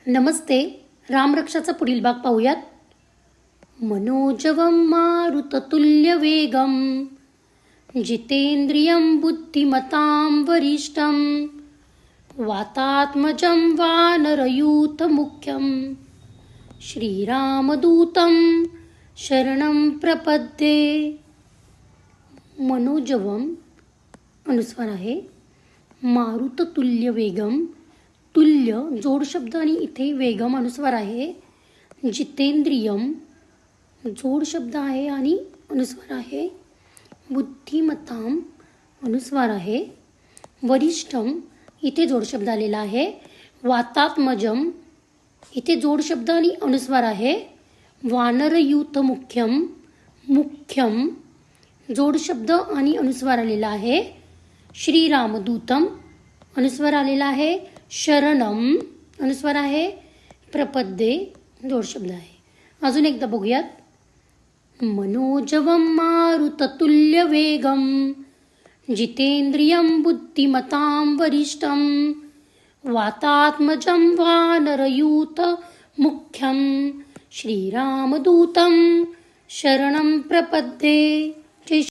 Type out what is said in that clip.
नमस्ते. रामरक्षाचा पुढील भाग पाहूयात. मनोजवं मारुततुल्यवेगं जितेंद्रियं बुद्धिमतां वरिष्ठं वातात्मजं वानरयूथमुख्यं श्रीरामदूतं शरणं प्रपद्ये. मनोजवं अनुस्वार आहे. मारुततुल्यवेगं, तुल्य जोड शब्द आणि इथे वेगम अनुस्वार आहे. जितेंद्रियम जोड शब्द आहे आणि अनुस्वार आहे. बुद्धिमताम अनुस्वार आहे. वरिष्ठम इथे जोड शब्द आलेला आहे. वातात्मजम इथे जोड शब्द आणि अनुस्वार आहे. वानरयूथ मुख्यम, मुख्यम जोड शब्द आणि अनुस्वार आलेला आहे. श्रीरामदूतम अनुस्वार आलेला आहे. शरणम अनुस्वार आहे. प्रपद्ये जोड शब्द आहे. अजून एकदा बघूयात. मनोजवं मारुततुल्यवेगं जितेंद्रियं बुद्धिमतां वरिष्ठं वातात्मजं वानरयूथमुख्यं श्रीरामदूतं शरणं प्रपद्ये. जय